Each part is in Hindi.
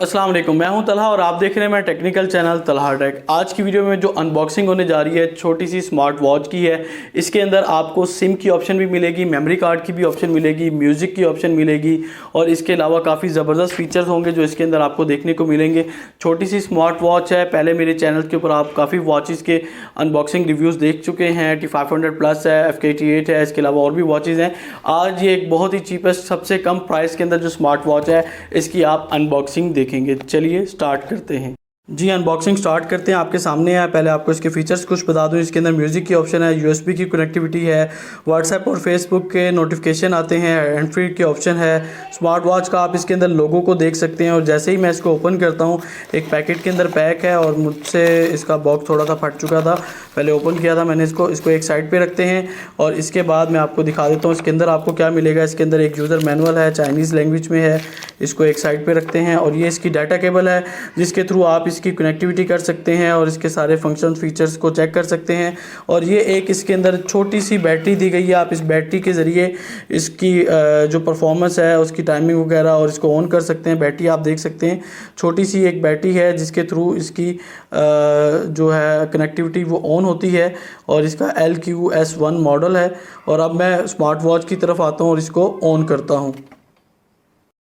अस्सलाम वालेकुम, मैं हूं तलहा और आप देख रहे हैं मैं टेक्निकल चैनल तलहा टेक। आज की वीडियो में जो अनबॉक्सिंग होने जा रही है छोटी सी स्मार्ट वॉच की है। इसके अंदर आपको सिम की ऑप्शन भी मिलेगी, मेमोरी कार्ड की भी ऑप्शन मिलेगी, म्यूज़िक की ऑप्शन मिलेगी और इसके अलावा काफ़ी ज़बरदस्त फीचर्स होंगे जो इसके अंदर आपको देखने को मिलेंगे। छोटी सी स्मार्ट वॉच है। पहले मेरे चैनल के ऊपर आप काफ़ी वॉचेज़ के अनबॉक्सिंग रिव्यूज़ देख चुके हैं। T500 प्लस है, FK88 है, इसके अलावा और भी वॉचेज़ हैं। आज ये एक बहुत ही चीपेस्ट, सबसे कम प्राइस के अंदर जो स्मार्ट वॉच है इसकी आप अनबॉक्सिंग देखेंगे। चलिए स्टार्ट करते हैं। जी, अनबॉक्सिंग स्टार्ट करते हैं। आपके सामने है। पहले आपको इसके फीचर्स कुछ बता दूं। इसके अंदर म्यूज़िक की ऑप्शन है, यूएसबी की कनेक्टिविटी है, व्हाट्सएप और फेसबुक के नोटिफिकेशन आते हैं, हैंड फ्री की ऑप्शन है। स्मार्ट वॉच का आप इसके अंदर लोगो को देख सकते हैं और जैसे ही मैं इसको ओपन करता हूं एक पैकेट के अंदर पैक है और मुझसे इसका बॉक्स थोड़ा सा फट चुका था। पहले ओपन किया था मैंने इसको एक साइड पर रखते हैं और इसके बाद मैं आपको दिखा देता हूँ इसके अंदर आपको क्या मिलेगा। इसके अंदर एक यूज़र मैनुअल है, चाइनीज़ लैंग्वेज में है। इसको एक साइड पर रखते हैं और ये इसकी डाटा केबल है जिसके थ्रू आप इसकी कनेक्टिविटी कर सकते हैं और इसके सारे फंक्शन फीचर्स को चेक कर सकते हैं। और ये एक इसके अंदर छोटी सी बैटरी दी गई है। आप इस बैटरी के ज़रिए इसकी जो परफॉर्मेंस है उसकी टाइमिंग वगैरह और इसको ऑन कर सकते हैं। बैटरी आप देख सकते हैं, छोटी सी एक बैटरी है जिसके थ्रू इसकी जो है कनेक्टिविटी वो ऑन होती है और इसका LQS1 मॉडल है। और अब मैं स्मार्ट वॉच की तरफ आता हूँ और इसको ऑन करता हूँ।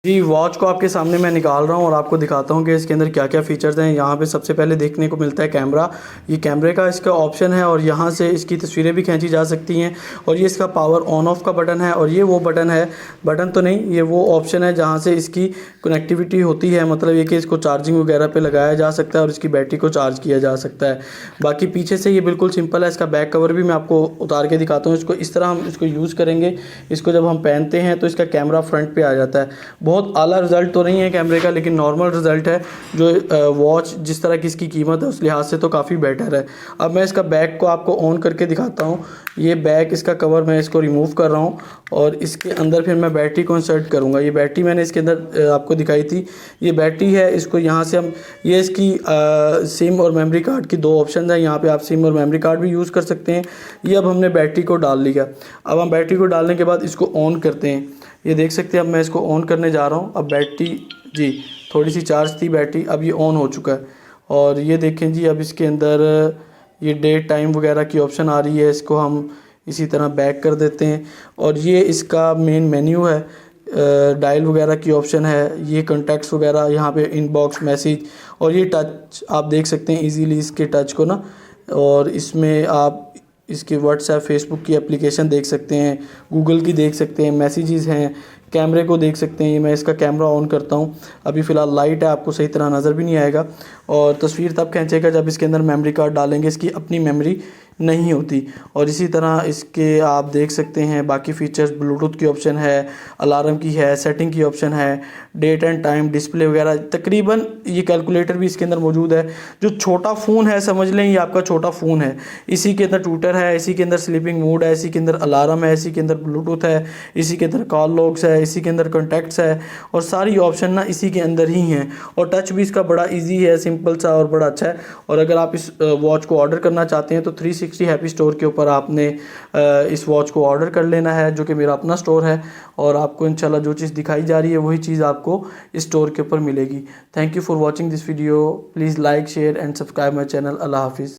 जी, वॉच को आपके सामने मैं निकाल रहा हूँ और आपको दिखाता हूँ कि इसके अंदर क्या क्या फ़ीचर्स हैं। यहाँ पे सबसे पहले देखने को मिलता है कैमरा। ये कैमरे का इसका ऑप्शन है और यहाँ से इसकी तस्वीरें भी खींची जा सकती हैं। और ये इसका पावर ऑन ऑफ का बटन है और ये वो बटन है, बटन तो नहीं, ये वो ऑप्शन है जहाँ से इसकी कनेक्टिविटी होती है। मतलब ये कि इसको चार्जिंग वगैरह पर लगाया जा सकता है और इसकी बैटरी को चार्ज किया जा सकता है। बाकी पीछे से ये बिल्कुल सिंपल है। इसका बैक कवर भी मैं आपको उतार के दिखाता हूँ। इसको इस तरह हम इसको यूज़ करेंगे। इसको जब हम पहनते हैं तो इसका कैमरा फ्रंट पर आ जाता है। बहुत आला रिज़ल्ट तो नहीं है कैमरे का, लेकिन नॉर्मल रिज़ल्ट है। जो वॉच जिस तरह की इसकी कीमत है उस लिहाज से तो काफ़ी बेटर है। अब मैं इसका बैक को आपको ऑन करके दिखाता हूँ। ये बैक, इसका कवर मैं इसको रिमूव कर रहा हूँ और इसके अंदर फिर मैं बैटरी को इंसर्ट करूँगा। ये बैटरी मैंने इसके अंदर आपको दिखाई थी, ये बैटरी है। इसको यहाँ से हम, ये इसकी सिम और मेमोरी कार्ड की दो ऑप्शन है। यहाँ पे आप सिम और मेमोरी कार्ड भी यूज़ कर सकते हैं। ये अब हमने बैटरी को डाल लिया। अब हम बैटरी को डालने के बाद इसको ऑन करते हैं। ये देख सकते हैं, अब मैं इसको ऑन करने जा रहा हूँ। अब बैटरी, जी थोड़ी सी चार्ज थी बैटरी, अब ये ऑन हो चुका है। और ये देखें जी, अब इसके अंदर ये डेट टाइम वगैरह की ऑप्शन आ रही है। इसको हम इसी तरह बैक कर देते हैं और ये इसका मेन मेन्यू है। डायल वगैरह की ऑप्शन है, ये कॉन्टैक्ट्स वगैरह, यहाँ पे इनबॉक्स, मैसेज और ये टच आप देख सकते हैं इजीली इसके टच को ना। और इसमें आप इसके व्हाट्सएप, फेसबुक की एप्लीकेशन देख सकते हैं, गूगल की देख सकते हैं, मैसेजेस हैं, कैमरे को देख सकते हैं। ये मैं इसका कैमरा ऑन करता हूँ। अभी फ़िलहाल लाइट है, आपको सही तरह नज़र भी नहीं आएगा। और तस्वीर तब खींचेगा जब इसके अंदर मेमोरी कार्ड डालेंगे। इसकी अपनी मेमोरी नहीं होती। और इसी तरह इसके आप देख सकते हैं बाकी फ़ीचर्स, ब्लूटूथ की ऑप्शन है, अलार्म की है, सेटिंग की ऑप्शन है, डेट एंड टाइम, डिस्प्ले वगैरह। तकरीबन ये कैलकुलेटर भी इसके अंदर मौजूद है। जो छोटा फ़ोन है, समझ लें ये आपका छोटा फ़ोन है। इसी के अंदर ट्विटर है, इसी के अंदर स्लीपिंग मोड है, इसी के अंदर अलार्म है, इसी के अंदर ब्लूटूथ है, इसी के अंदर कॉल लॉग्स है, इसी के अंदर कॉन्टैक्ट्स है और सारी ऑप्शन ना इसी के अंदर ही हैं। और टच भी इसका बड़ा इजी है, सिंपल सा और बड़ा अच्छा है। और अगर आप इस वॉच को ऑर्डर करना चाहते हैं तो 360 हैप्पी स्टोर के ऊपर आपने इस वॉच को ऑर्डर कर लेना है, जो कि मेरा अपना स्टोर है। और आपको इंशाल्लाह जो चीज़ दिखाई जा रही है वही चीज़ आपको इस स्टोर के ऊपर मिलेगी। Thank you for watching this video. Please like, share and subscribe my channel. अल्लाह हाफिज़।